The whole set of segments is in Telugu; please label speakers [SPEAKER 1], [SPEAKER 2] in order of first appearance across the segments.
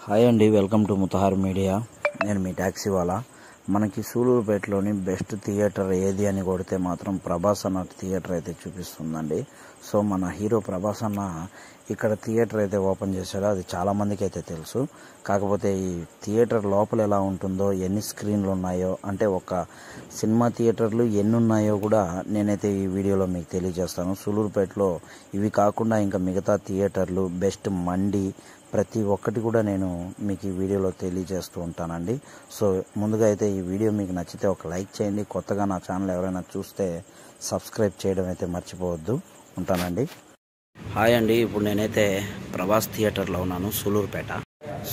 [SPEAKER 1] హాయ్ అండి, వెల్కమ్ టు ముతహార్ మీడియా. నేను మీ ట్యాక్సీ వాలా. మనకి సూలూరుపేటలోని బెస్ట్ థియేటర్ ఏది అని కొడితే మాత్రం ప్రభాస్ అన్న థియేటర్ అయితే చూపిస్తుందండి. సో మన హీరో ప్రభాస్ అన్న ఇక్కడ థియేటర్ అయితే ఓపెన్ చేశాడో అది చాలా మందికి అయితే తెలుసు. కాకపోతే ఈ థియేటర్ లోపల ఎలా ఉంటుందో, ఎన్ని స్క్రీన్లు ఉన్నాయో, అంటే ఒక సినిమా థియేటర్లు ఎన్ని ఉన్నాయో కూడా నేనైతే ఈ వీడియోలో మీకు తెలియజేస్తాను. సూలూరుపేటలో ఇవి కాకుండా ఇంకా మిగతా థియేటర్లు, బెస్ట్ మండి, ప్రతి ఒక్కటి కూడా నేను మీకు ఈ వీడియోలో తెలియజేస్తూ ఉంటానండి. సో ముందుగా అయితే ఈ వీడియో మీకు నచ్చితే ఒక లైక్ చేయండి. కొత్తగా నా ఛానల్ ఎవరైనా చూస్తే సబ్స్క్రైబ్ చేయడం అయితే మర్చిపోవద్దు. ఉంటానండి. హాయ్ అండి, ఇప్పుడు నేనైతే ప్రభాస్ థియేటర్లో ఉన్నాను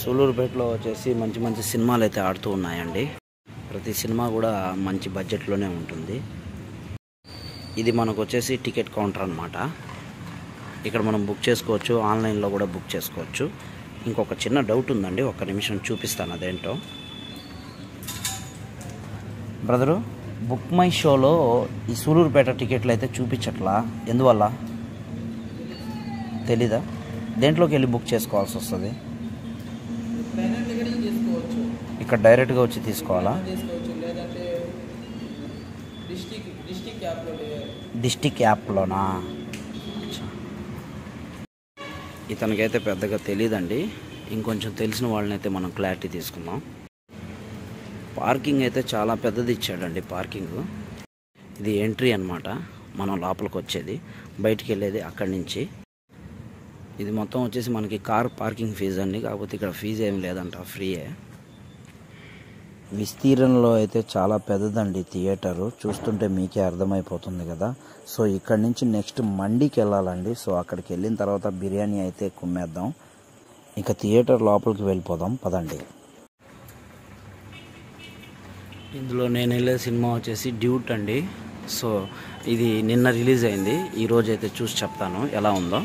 [SPEAKER 1] సూలూరుపేటలో వచ్చేసి మంచి మంచి సినిమాలు అయితే ఆడుతూ ఉన్నాయండి. ప్రతి సినిమా కూడా మంచి బడ్జెట్లోనే ఉంటుంది. ఇది మనకు వచ్చేసి టికెట్ కౌంటర్ అన్నమాట. ఇక్కడ మనం బుక్ చేసుకోవచ్చు, ఆన్లైన్లో కూడా బుక్ చేసుకోవచ్చు. ఇంకొక చిన్న డౌట్ ఉందండి, ఒక్క నిమిషం చూపిస్తాను అదేంటో. బ్రదరు, బుక్ మై షోలో ఈ సూలూరుపేట టికెట్లు అయితే చూపించట్లా, ఎందువల్ల తెలీదా? దేంట్లోకి వెళ్ళి బుక్ చేసుకోవాల్సి వస్తుంది? ఇక్కడ డైరెక్ట్గా వచ్చి తీసుకోవాలా? డిస్టిక్ యాప్లోనా? ఇతనికైతే పెద్దగా తెలియదండి. ఇంకొంచెం తెలిసిన వాళ్ళని అయితే మనం క్లారిటీ తీసుకుందాం. పార్కింగ్ అయితే చాలా పెద్దది ఇచ్చాడండి. పార్కింగ్ ఇది ఎంట్రీ అన్నమాట. మనం లోపలికి వచ్చేది, బయటికి వెళ్ళేది అక్కడి నుంచి. ఇది మొత్తం వచ్చేసి మనకి కార్ పార్కింగ్ ఫీజు అండి. కాకపోతే ఇక్కడ ఫీజు ఏం లేదంట, ఫ్రీయే. విస్తీర్ణంలో అయితే చాలా పెద్దదండి థియేటరు. చూస్తుంటే మీకే అర్థమైపోతుంది కదా. సో ఇక్కడి నుంచి నెక్స్ట్ మండికి వెళ్ళాలండి. సో అక్కడికి వెళ్ళిన తర్వాత బిర్యానీ అయితే కుమ్మేద్దాం. ఇక థియేటర్ లోపలికి వెళ్ళిపోదాం, పదండి. ఇందులో నేను వెళ్ళే సినిమా వచ్చేసి డ్యూట్ అండి. సో ఇది నిన్న రిలీజ్ అయింది. ఈరోజు అయితే చూసి చెప్తాను ఎలా ఉందో.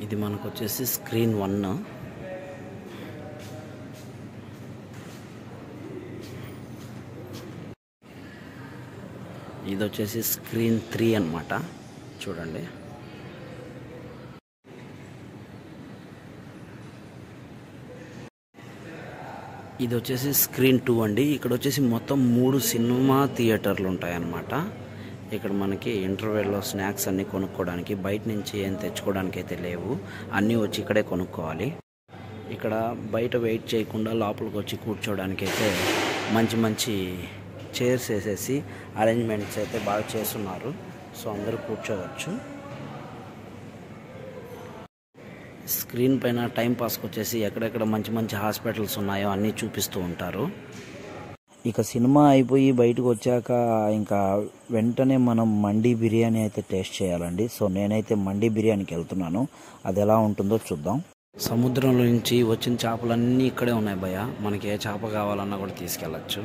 [SPEAKER 1] ఇది మనకు వచ్చేసి స్క్రీన్ 1. ఇది వచ్చేసి స్క్రీన్ 3 అన్నమాట. చూడండి, ఇది వచ్చేసి స్క్రీన్ 2 అండి. ఇక్కడ వచ్చేసి మొత్తం 3 సినిమా థియేటర్లు ఉంటాయన్నమాట. ఇక్కడ మనకి ఇంటర్వెల్లో స్నాక్స్ అన్నీ కొనుక్కోవడానికి, బయట నుంచి ఏం తెచ్చుకోవడానికి అయితే లేవు, అన్నీ వచ్చి ఇక్కడే కొనుక్కోవాలి. ఇక్కడ బయట వెయిట్ చేయకుండా లోపలికి వచ్చి కూర్చోవడానికి అయితే మంచి మంచి చైర్స్ వేసేసి అరేంజ్మెంట్స్ అయితే బాగా చేస్తున్నారు. సో అందరూ కూర్చోవచ్చు. స్క్రీన్ పైన టైం పాస్కి వచ్చేసి ఎక్కడెక్కడ మంచి మంచి హాస్పిటల్స్ ఉన్నాయో అన్నీ చూపిస్తూ ఉంటారు. ఇక సినిమా అయిపోయి బయటకు వచ్చాక ఇంకా వెంటనే మనం మండి బిర్యానీ అయితే టేస్ట్ చేయాలండి. సో నేనైతే మండి బిర్యానీకి వెళ్తున్నాను. అది ఎలా ఉంటుందో చూద్దాం. సముద్రంలో నుంచి వచ్చిన చేపలన్నీ ఇక్కడే ఉన్నాయి భయ్య. మనకి ఏ చేప కావాలన్నా కూడా తీసుకెళ్ళచ్చు.